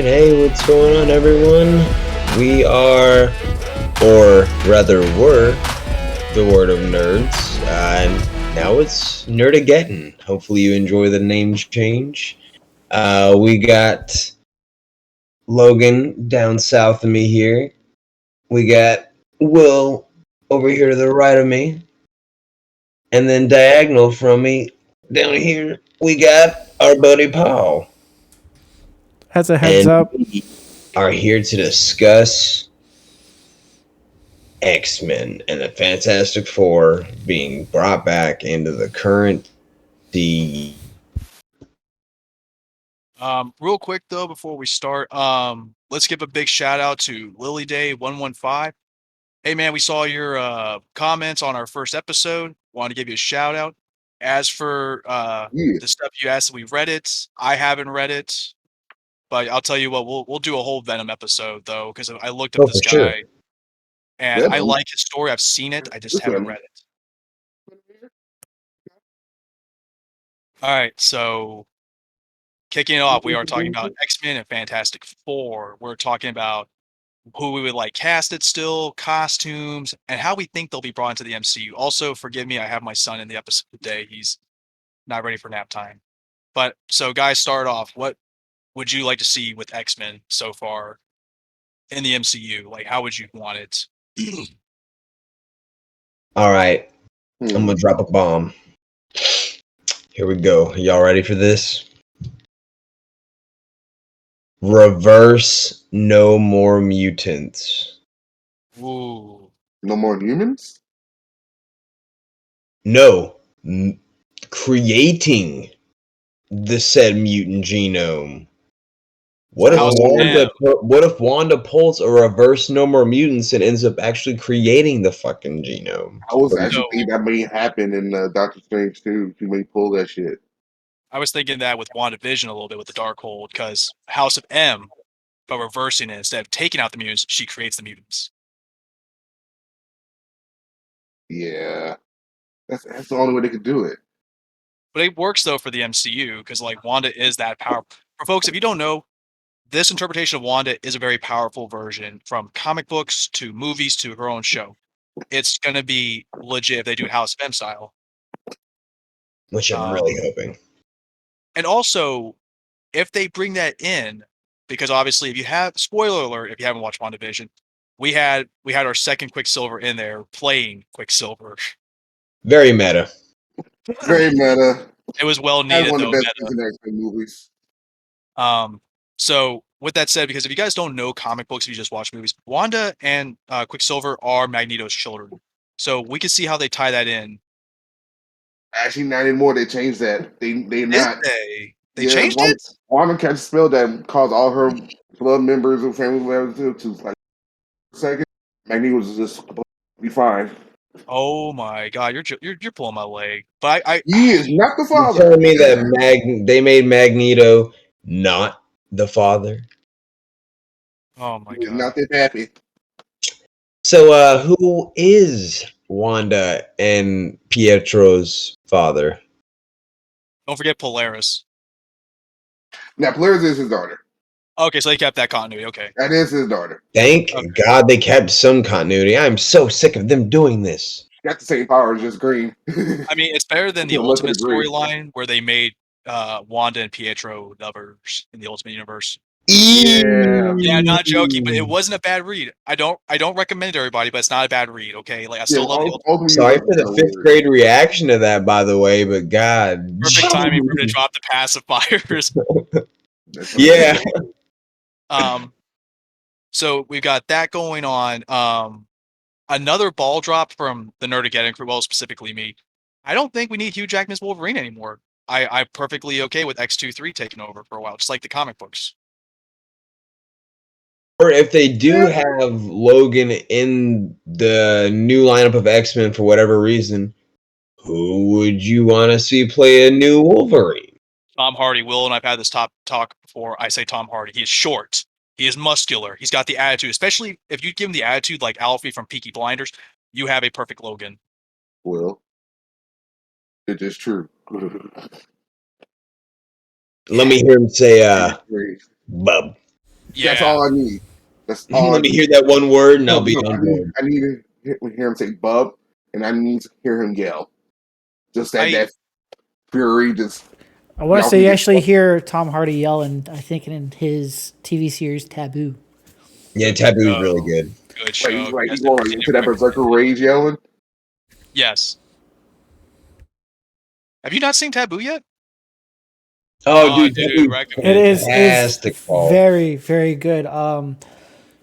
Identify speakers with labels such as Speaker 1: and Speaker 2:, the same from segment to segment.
Speaker 1: Hey, what's going on, everyone? We are, or rather were, the Word of Nerds, and now it's Nerd-A-Geddon. Hopefully you enjoy the name change. We got Logan down south of me here. We got Will over here to the right of me. And then diagonal from me, down here, we got our buddy Paul.
Speaker 2: As a heads
Speaker 1: And
Speaker 2: up,
Speaker 1: we are here to discuss X-Men and the Fantastic Four being brought back into the current D.
Speaker 3: Real quick though, before we start, let's give a big shout out to Lily Day 115. Hey man, we saw your comments on our first episode. Want to give you a shout out. As for
Speaker 4: Yeah.
Speaker 3: the stuff you asked, we read it. I haven't read it, but I'll tell you what, we'll do a whole Venom episode though, because I looked up
Speaker 1: Oh,
Speaker 3: this
Speaker 1: for sure.
Speaker 3: guy and I
Speaker 4: Venom?
Speaker 3: like his story. I've seen it, I just
Speaker 4: This
Speaker 3: haven't
Speaker 4: Venom.
Speaker 3: read it. All right, so kicking it off, we are talking about X-Men and Fantastic Four. We're talking about who we would like cast it still, costumes, and how we think they'll be brought into the MCU. Also, forgive me, I have my son in the episode today. He's not ready for nap time. But so guys, start off. What would you like to see with X-Men so far in the MCU? Like how would you want it?
Speaker 1: All right, I'm gonna drop a bomb. Here we go. Y'all ready for this? Reverse No More Mutants.
Speaker 3: Ooh.
Speaker 4: No more humans?
Speaker 1: No, creating the said mutant genome. What if
Speaker 3: House of
Speaker 1: Wanda?
Speaker 3: M.
Speaker 1: What if Wanda pulls a reverse No More Mutants and ends up actually creating the fucking genome?
Speaker 4: I was
Speaker 1: What do
Speaker 4: actually
Speaker 3: So-
Speaker 4: thinking that may happen in Doctor Strange too. She may pull that shit.
Speaker 3: I was thinking that with WandaVision a little bit with the Darkhold, because House of M, but reversing it, instead of taking out the mutants, she creates the mutants.
Speaker 4: Yeah, that's the only way they could do it.
Speaker 3: But it works though for the MCU because like Wanda is that powerful. For folks, if you don't know, this interpretation of Wanda is a very powerful version from comic books to movies to her own show. It's gonna be legit if they do it House of M style.
Speaker 1: Which I'm
Speaker 3: Um,
Speaker 1: really hoping.
Speaker 3: And also, if they bring that in, because obviously, if you have spoiler alert, if you haven't watched WandaVision, we had our second Quicksilver in there playing Quicksilver.
Speaker 1: Very meta.
Speaker 4: Very meta.
Speaker 3: It was well
Speaker 4: That's
Speaker 3: needed
Speaker 4: one
Speaker 3: though.
Speaker 4: of the best
Speaker 3: Meta.
Speaker 4: things in X-Men movies.
Speaker 3: So with that said, because if you guys don't know comic books, if you just watch movies, Wanda and Quicksilver are Magneto's children. So we can see how they tie that in.
Speaker 4: Actually, not anymore. They changed that. They
Speaker 3: Did
Speaker 4: not.
Speaker 3: they? They
Speaker 4: Yeah,
Speaker 3: changed it?
Speaker 4: Wanda catch a spell that caused all her blood members and family members to like second. Magneto was just supposed to be fine.
Speaker 3: Oh my god, you're pulling my leg. But I
Speaker 4: He is not the
Speaker 1: You're
Speaker 4: father.
Speaker 1: telling me that they made Magneto not the father?
Speaker 3: oh my
Speaker 4: He was
Speaker 3: god.
Speaker 4: not that happy.
Speaker 1: So, who is Wanda and Pietro's father?
Speaker 3: Don't forget Polaris.
Speaker 4: Now, Polaris is his daughter.
Speaker 3: Okay, so they kept that continuity. Okay.
Speaker 4: That is his daughter.
Speaker 1: Thank
Speaker 3: Okay.
Speaker 1: God they kept some continuity. I'm so sick of them doing this.
Speaker 4: Got the same power, just green.
Speaker 3: I mean, it's better than the
Speaker 4: To a lesser
Speaker 3: Ultimate
Speaker 4: degree.
Speaker 3: storyline where they made Wanda and Pietro lovers in the Ultimate Universe.
Speaker 4: Yeah.
Speaker 3: Yeah, not joking, but it wasn't a bad read. I don't recommend it to everybody, but it's not a bad read. Okay, like I still love the Ultimate.
Speaker 4: ultimately,
Speaker 1: Sorry for the fifth grade reaction to that, by the way, but God.
Speaker 3: Perfect timing for him to drop the pacifiers.
Speaker 1: Yeah.
Speaker 3: So we've got that going on. Another ball drop from the Nerd-A-Geddon crew, well, specifically me. I don't think we need Hugh Jackman's Wolverine anymore. I'm perfectly okay with X-23 taking over for a while, just like the comic books.
Speaker 1: Or if they do have Logan in the new lineup of X-Men for whatever reason, who would you want to see play a new Wolverine?
Speaker 3: Tom Hardy will, and I've had this talk before. I say Tom Hardy. He is short. He is muscular. He's got the attitude. Especially if you give him the attitude like Alfie from Peaky Blinders, you have a perfect Logan.
Speaker 4: Well, it is true.
Speaker 1: Let me hear him say, bub.
Speaker 4: That's
Speaker 3: Yeah,
Speaker 4: all I need. That's all I
Speaker 1: Let me
Speaker 4: need.
Speaker 1: hear that one word and I'll be
Speaker 4: No,
Speaker 1: on board.
Speaker 4: I need to hear him say "bub," and I need to hear him yell. Just that fury. Just
Speaker 2: I want to
Speaker 4: y'all
Speaker 2: say
Speaker 4: can
Speaker 2: you
Speaker 4: get
Speaker 2: actually hear Tom Hardy yelling, I think in his TV series Taboo.
Speaker 1: Yeah,
Speaker 3: good
Speaker 1: Taboo's
Speaker 3: show.
Speaker 1: really good.
Speaker 3: Good show. If
Speaker 4: like
Speaker 3: you
Speaker 4: he
Speaker 3: guys
Speaker 4: going
Speaker 3: haven't
Speaker 4: like
Speaker 3: seen
Speaker 4: into
Speaker 3: it,
Speaker 4: that berserker rage yelling.
Speaker 3: yes. Have you not seen Taboo yet?
Speaker 1: Oh, dude,
Speaker 3: Dude,
Speaker 1: Taboo's
Speaker 2: It
Speaker 3: recommend.
Speaker 2: is
Speaker 1: fantastic, Paul.
Speaker 2: very, very good.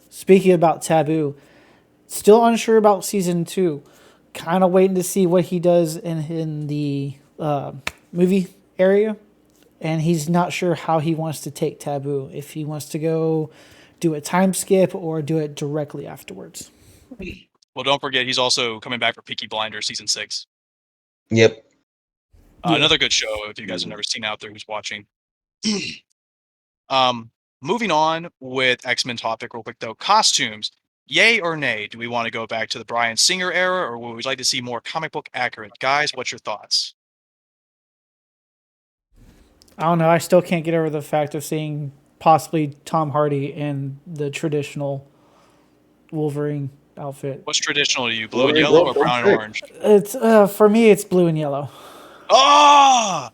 Speaker 2: Speaking about Taboo, still unsure about season 2. Kind of waiting to see what he does in the movie area, and he's not sure how he wants to take Taboo. If he wants to go do a time skip or do it directly afterwards.
Speaker 3: Well, don't forget he's also coming back for Peaky Blinders season 6.
Speaker 1: Yep.
Speaker 2: Yeah.
Speaker 3: Another good show if you guys have never seen out there who's watching. um, moving on with X-Men topic real quick though. Costumes. Yay or nay? Do we want to go back to the Bryan Singer era, or would we like to see more comic book accurate? Guys, what's your thoughts?
Speaker 2: I don't know. I still can't get over the fact of seeing possibly Tom Hardy in the traditional Wolverine outfit.
Speaker 3: What's traditional to you? Blue and
Speaker 4: Wolverine
Speaker 3: yellow or
Speaker 4: broke
Speaker 3: brown and
Speaker 4: thick.
Speaker 3: orange?
Speaker 2: It's for me, it's blue and yellow.
Speaker 3: Ah,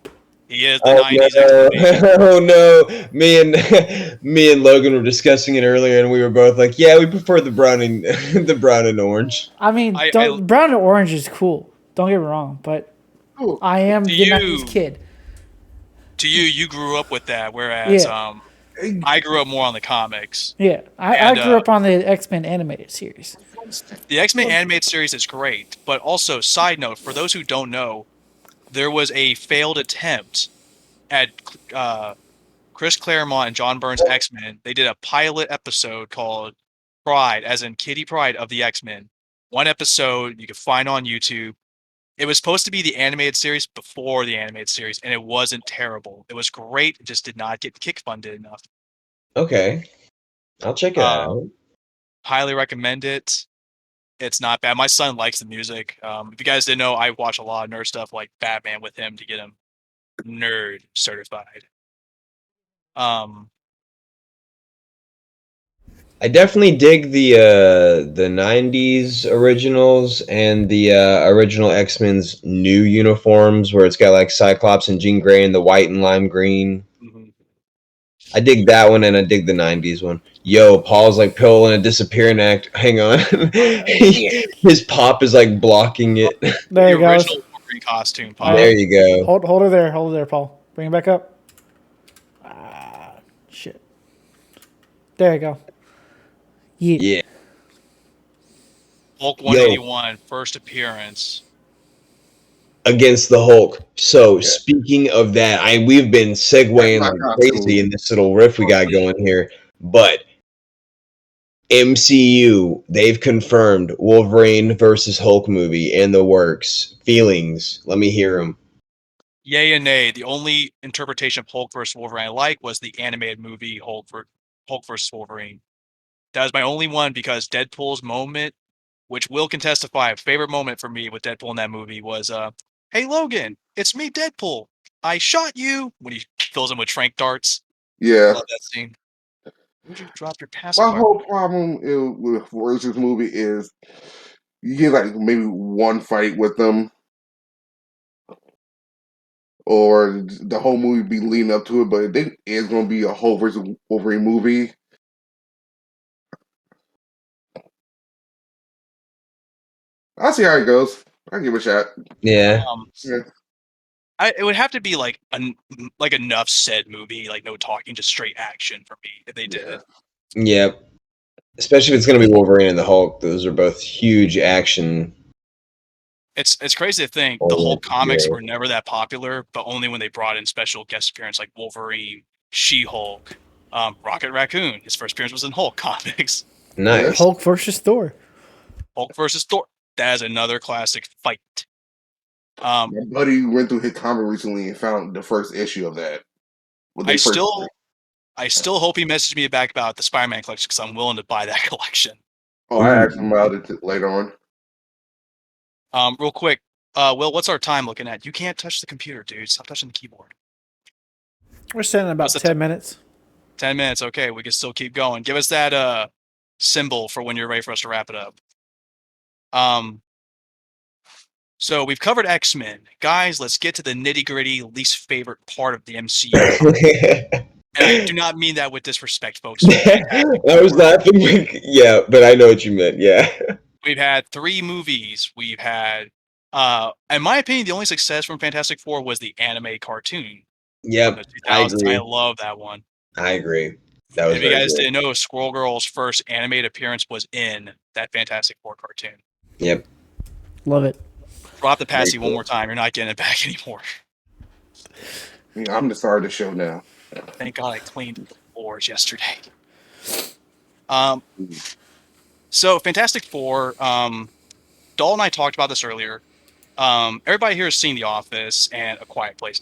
Speaker 3: he is the
Speaker 1: Oh
Speaker 3: 90s
Speaker 1: no!
Speaker 3: explanation.
Speaker 1: Oh no! Me and Logan were discussing it earlier, and we were both like, "Yeah, we prefer the brown and the brown and orange."
Speaker 2: I mean,
Speaker 3: I
Speaker 2: brown and orange is cool. Don't get me wrong, but
Speaker 4: Cool.
Speaker 2: I am
Speaker 3: to
Speaker 2: the '90s
Speaker 3: you,
Speaker 2: kid.
Speaker 3: you grew up with that, whereas
Speaker 2: Yeah,
Speaker 3: I grew up more on the comics.
Speaker 2: yeah. I
Speaker 3: And
Speaker 2: grew up on the X-Men animated series.
Speaker 3: the X-Men animated series is great, but also, side note, for those who don't know, there was a failed attempt at Chris Claremont and John Byrne's X-Men. They did a pilot episode called Pride, as in Kitty Pryde of the X-Men. One episode you can find on YouTube. It was supposed to be the animated series before the animated series, and it wasn't terrible. It was great, it just did not get kick funded enough.
Speaker 1: Okay, I'll check it out.
Speaker 3: Highly recommend it. It's not bad. My son likes the music. If you guys didn't know, I watch a lot of nerd stuff like Batman with him to get him nerd certified.
Speaker 1: I definitely dig the '90s originals and the original X-Men's new uniforms, where it's got like Cyclops and Jean Grey and the white and lime green.
Speaker 3: Mhm.
Speaker 1: I dig that one, and I dig the '90s one. Yo, Paul's like pulling a disappearing act. Hang on, his pop is like blocking it.
Speaker 2: There
Speaker 3: The
Speaker 2: you go.
Speaker 3: original Wolverine costume,
Speaker 2: All
Speaker 1: There
Speaker 3: Pop.
Speaker 2: right.
Speaker 1: you go.
Speaker 2: Hold her there. Hold her there, Paul. Bring it back up. Ah, shit. There you go. Yeet.
Speaker 1: Yeah.
Speaker 3: Hulk
Speaker 1: Yo,
Speaker 3: 181, first appearance.
Speaker 1: against the Hulk. So
Speaker 4: Yeah.
Speaker 1: speaking of that, we've been
Speaker 4: That's
Speaker 1: segueing
Speaker 4: my
Speaker 1: like
Speaker 4: costume.
Speaker 1: crazy in this little riff we got going here, but MCU, they've confirmed Wolverine versus Hulk movie in the works. Feelings, let me hear them.
Speaker 3: Yay and nay. The only interpretation of Hulk versus Wolverine I like was the animated movie Hulk versus Wolverine. That was my only one because Deadpool's moment, which Will can testify, favorite moment for me with Deadpool in that movie was, "Hey Logan, it's me, Deadpool. I shot you," when he fills him with trank darts.
Speaker 4: Yeah.
Speaker 3: Love that scene. Would you drop your
Speaker 4: My
Speaker 3: pacifier?
Speaker 4: whole problem with this movie is you get like maybe one fight with them, or the whole movie be leading up to it. But it is going to be a whole versus Wolverine movie. I'll see how it goes. I'll give it a shot.
Speaker 1: Yeah.
Speaker 4: Yeah.
Speaker 3: It would have to be like enough said movie, like no talking, just straight action for me if they did it.
Speaker 1: Yep. Especially if it's going to be Wolverine and the Hulk. Those are both huge action.
Speaker 3: It's crazy to think the Hulk comics were never that popular, but only when they brought in special guest appearance like Wolverine, She-Hulk, Rocket Raccoon. His first appearance was in Hulk comics.
Speaker 1: Nice.
Speaker 2: Hulk versus Thor.
Speaker 3: Hulk versus Thor. That is another classic fight.
Speaker 4: My buddy went through his comic recently and found the first issue of that.
Speaker 3: I still hope he messaged me back about the Spider-Man collection because I'm willing to buy that collection.
Speaker 4: Oh, I asked him about it later on.
Speaker 3: Real quick, Will, what's our time looking at? You can't touch the computer, dude. Stop touching the keyboard.
Speaker 2: We're sitting at about
Speaker 3: What's the
Speaker 2: 10 minutes.
Speaker 3: 10 minutes. Okay, we can still keep going. Give us that symbol for when you're ready for us to wrap it up. So we've covered X-Men. Guys, let's get to the nitty-gritty, least favorite part of the MCU. And I do not mean that with disrespect, folks.
Speaker 1: I was laughing. Yeah, but I know what you meant. Yeah.
Speaker 3: We've had 3 movies. We've had, in my opinion, the only success from Fantastic Four was the anime cartoon from
Speaker 1: Yep.
Speaker 3: the
Speaker 1: I
Speaker 3: 2000s.
Speaker 1: agree.
Speaker 3: I love that one.
Speaker 1: I agree. That was
Speaker 3: If you
Speaker 1: very
Speaker 3: guys
Speaker 1: good.
Speaker 3: didn't know, Squirrel Girl's first animated appearance was in that Fantastic Four cartoon.
Speaker 1: Yep.
Speaker 2: Love it.
Speaker 3: Drop the passy
Speaker 1: Very
Speaker 3: one
Speaker 1: cool.
Speaker 3: more time. You're not getting it back anymore.
Speaker 4: I'm the star of the show now.
Speaker 3: Thank God I cleaned the floors yesterday. So Fantastic Four, Dalton and I talked about this earlier. Everybody here has seen The Office and A Quiet Place.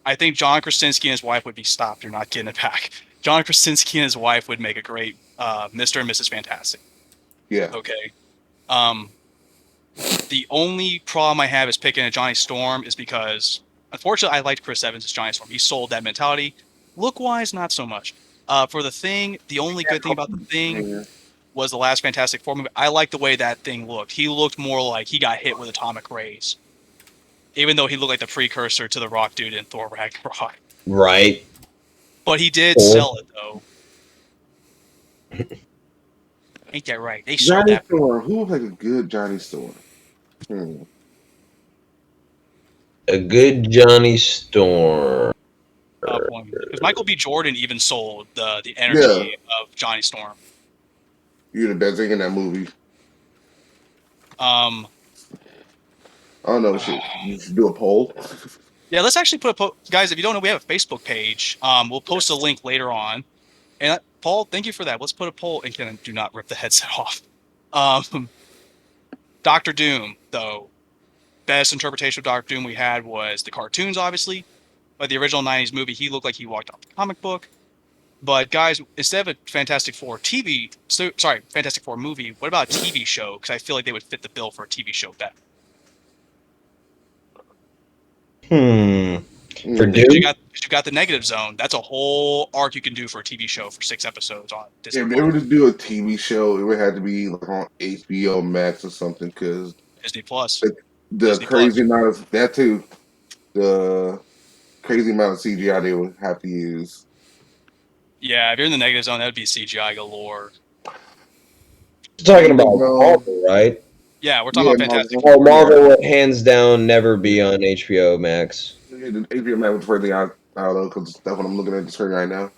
Speaker 3: I think John Krasinski and his wife would be stopped. You're not getting it back. John Krasinski and his wife would make a great Mr. and Mrs. Fantastic.
Speaker 4: Yeah.
Speaker 3: Okay. The only problem I have is picking a Johnny Storm is because, unfortunately, I liked Chris Evans as Johnny Storm. He sold that mentality. Look-wise, not so much. For The Thing, the only good thing about The Thing was the last Fantastic Four movie. I like the way that thing looked. He looked more like he got hit with atomic rays. Even though he looked like the precursor to the Rock dude in Thor Ragnarok.
Speaker 1: Right.
Speaker 3: But he did
Speaker 1: Cool.
Speaker 3: sell it, though. Ain't that right? They sold
Speaker 4: Johnny
Speaker 3: that.
Speaker 4: Storm. Who was like a good Johnny Storm?
Speaker 1: A good Johnny Storm.
Speaker 3: Because Michael B. Jordan even sold the energy of Johnny Storm.
Speaker 4: You're the best thing in that movie.
Speaker 3: Um,
Speaker 4: I don't know. You should do a poll.
Speaker 3: Yeah, let's actually put guys. If you don't know, we have a Facebook page. We'll post a link later on. And Paul, thank you for that. Let's put a poll. And can do not rip the headset off. Doctor Doom, though, best interpretation of Doctor Doom we had was the cartoons, obviously. But the original '90s movie, he looked like he walked off the comic book. But guys, instead of a Fantastic Four Fantastic Four movie, what about a TV show? Because I feel like they would fit the bill for a TV show better.
Speaker 1: For Doom?
Speaker 3: You got the Negative Zone. That's a whole arc you can do for a TV show for 6 episodes on Disney.
Speaker 4: If they were to do a TV show, it would have to be like on HBO Max or something, because
Speaker 3: Disney Plus.
Speaker 4: The crazy amount of that too. The crazy amount of CGI they would have to use.
Speaker 3: Yeah, if you're in the Negative Zone, that would be CGI galore.
Speaker 1: You're talking about Marvel, right?
Speaker 3: Yeah, we're talking about Fantastic
Speaker 1: Four. Marvel would hands down never be on HBO Max.
Speaker 4: HBO Max was further out. I don't know, because that's what I'm looking at the screen right now.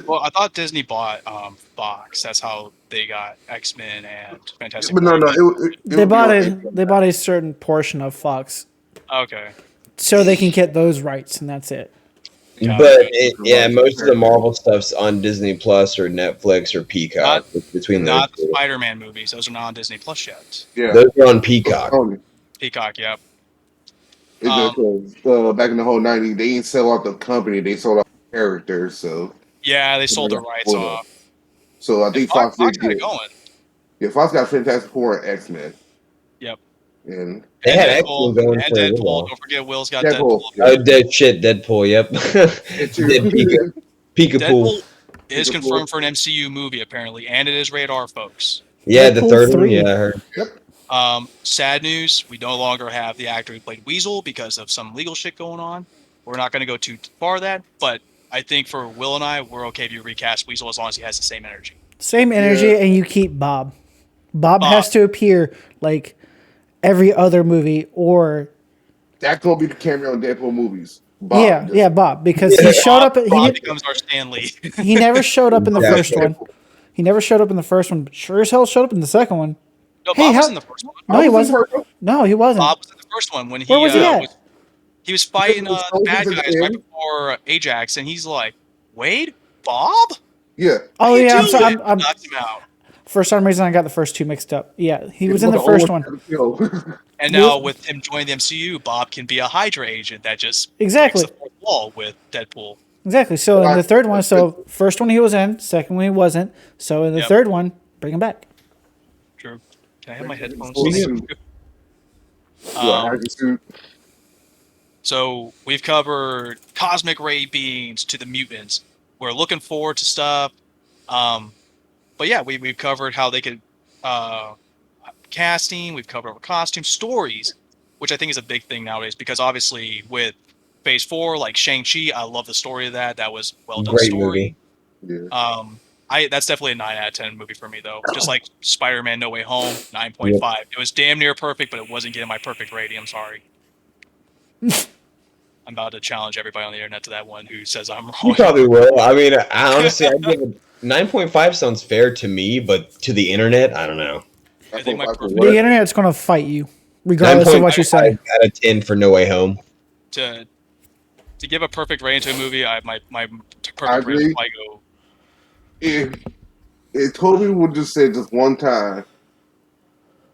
Speaker 3: Well, I thought Disney bought Fox. That's how they got X-Men and Fantastic
Speaker 4: Four. But no,
Speaker 2: they bought a certain portion of Fox.
Speaker 3: Okay.
Speaker 2: So they can get those rights, and that's it.
Speaker 1: But most of the Marvel stuff's on Disney Plus or Netflix or Peacock. Between those,
Speaker 3: not the Spider-Man movies. Those are not on Disney Plus yet.
Speaker 4: Yeah,
Speaker 1: those are on Peacock.
Speaker 3: Peacock, yep.
Speaker 4: Back in the whole '90s, they didn't sell out the company; they sold out the characters. So
Speaker 3: yeah, they sold the rights off.
Speaker 4: So I think Fox did
Speaker 3: got it going.
Speaker 4: Yeah, Fox got Fantastic Four and X-Men.
Speaker 3: Yep.
Speaker 4: And
Speaker 1: they had X-Men going
Speaker 3: and
Speaker 1: for
Speaker 3: Deadpool. Don't forget, Will's got
Speaker 1: Deadpool. Deadpool. Yep.
Speaker 3: Deadpool is confirmed for an MCU movie apparently, and it is rated R, folks.
Speaker 1: Yeah, the third one. Yeah, I heard.
Speaker 4: Yep.
Speaker 3: Sad news: we no longer have the actor who played Weasel because of some legal shit going on. We're not going to go too far that, but I think for Will and I, we're okay if you recast Weasel as long as he has the same energy.
Speaker 2: Same energy, and you keep Bob. Bob has to appear like every other movie, or
Speaker 4: that's gonna be the cameo in Deadpool movies. Bob,
Speaker 2: Bob, because he showed up.
Speaker 3: Bob becomes our Stan Lee.
Speaker 2: He never showed up in the first one. He never showed up in the first one. But sure as hell showed up in the second one.
Speaker 3: No, Bob was in the first one.
Speaker 2: No, he wasn't. No, he wasn't.
Speaker 3: Bob was in the first one when he.
Speaker 2: Where was he at?
Speaker 3: He was fighting the bad guys right before Ajax, and he's like, "Wade, Bob."
Speaker 4: Yeah.
Speaker 2: Oh yeah, I'm sorry. I'm
Speaker 3: knocks him out.
Speaker 2: For some reason, I got the first two mixed up. Yeah, he was in the first one.
Speaker 3: And now with him joining the MCU, Bob can be a Hydra agent that just breaks the fourth wall with Deadpool.
Speaker 2: Exactly. So in the third one, first one he was in, second one he wasn't. So in the third one, bring him back.
Speaker 3: True. Can I have my headphones? So we've covered cosmic ray beams to the mutants. we're looking forward to stuff. But yeah, we've covered how they could casting. We've covered costume stories, which I think is a big thing nowadays because obviously with Phase 4, like Shang-Chi, I love the story of that. That was well done
Speaker 1: Great
Speaker 3: story.
Speaker 1: movie.
Speaker 4: Yeah.
Speaker 3: That's definitely a 9 out of 10 movie for me though. Just like Spider-Man No Way Home, 9.5.
Speaker 1: Yep.
Speaker 3: It was damn near perfect, but it wasn't getting my perfect rating. I'm sorry. I'm about to challenge everybody on the internet to that one who says I'm wrong.
Speaker 1: You probably will. I mean, honestly, I give it 9.5 sounds fair to me, but to the internet, I don't know.
Speaker 3: I think my
Speaker 4: 9.5 for
Speaker 3: perfect-
Speaker 4: what?
Speaker 2: The internet's going to fight you, regardless of what you say.
Speaker 1: 9.5 out of 10 for No Way Home.
Speaker 3: to give a perfect rating to a movie, my perfect
Speaker 4: I
Speaker 3: rating
Speaker 4: agree.
Speaker 3: would probably go.
Speaker 4: If Toby would just say just one time,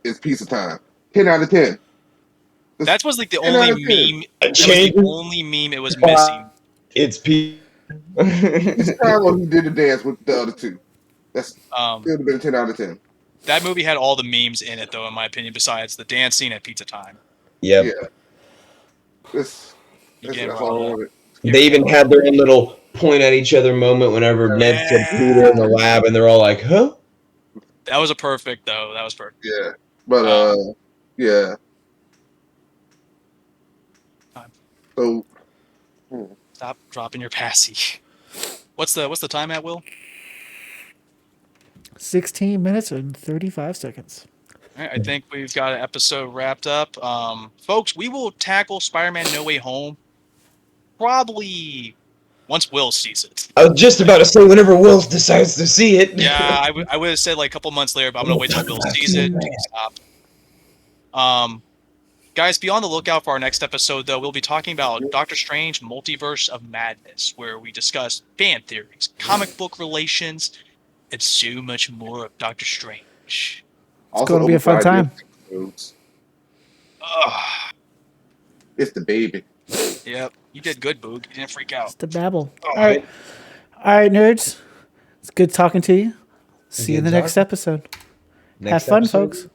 Speaker 4: it's pizza time. 10 out of 10.
Speaker 3: That was like the
Speaker 4: 10
Speaker 3: only
Speaker 4: out of 10.
Speaker 3: meme.
Speaker 1: A
Speaker 3: That was
Speaker 1: change.
Speaker 3: the only meme it was missing.
Speaker 1: It's P.
Speaker 4: It's time when he did the dance with the other two. That's
Speaker 3: Um,
Speaker 4: still been a 10 out of 10.
Speaker 3: that movie had all the memes in it, though, in my opinion. Besides the dancing at pizza time,
Speaker 1: Yep.
Speaker 4: Yeah. That's
Speaker 3: you
Speaker 4: that's
Speaker 3: can't
Speaker 4: all I
Speaker 3: wrong.
Speaker 4: wanted.
Speaker 1: They even had their own little point at each other moment whenever Ned said Peter in the lab, and they're all like, "Huh?"
Speaker 3: That was a perfect, though. That was perfect.
Speaker 4: Yeah. But yeah. So
Speaker 3: Stop dropping your passy. What's the time at, Will?
Speaker 2: 16 minutes and 35 seconds.
Speaker 3: All right, I think we've got an episode wrapped up. Folks, we will tackle Spider-Man No Way Home probably once Will sees it.
Speaker 1: I was just about to say whenever Will decides to see it.
Speaker 3: Yeah, I would have said like a couple months later, but I'm gonna wait till Will sees it to stop. Guys, be on the lookout for our next episode, though. We'll be talking about Doctor Strange Multiverse of Madness, where we discuss fan theories, comic book relations, and so much more of Doctor Strange.
Speaker 2: It's going to be a fun time.
Speaker 3: Ugh.
Speaker 4: It's the baby.
Speaker 3: Yep, you did good, Boog. You didn't freak out.
Speaker 2: It's the babble.
Speaker 1: All
Speaker 2: All right, nerds. It's good talking to you. See you in the
Speaker 1: Good
Speaker 2: next
Speaker 1: talk.
Speaker 2: episode.
Speaker 1: Next
Speaker 2: Have fun,
Speaker 1: episode.
Speaker 2: folks.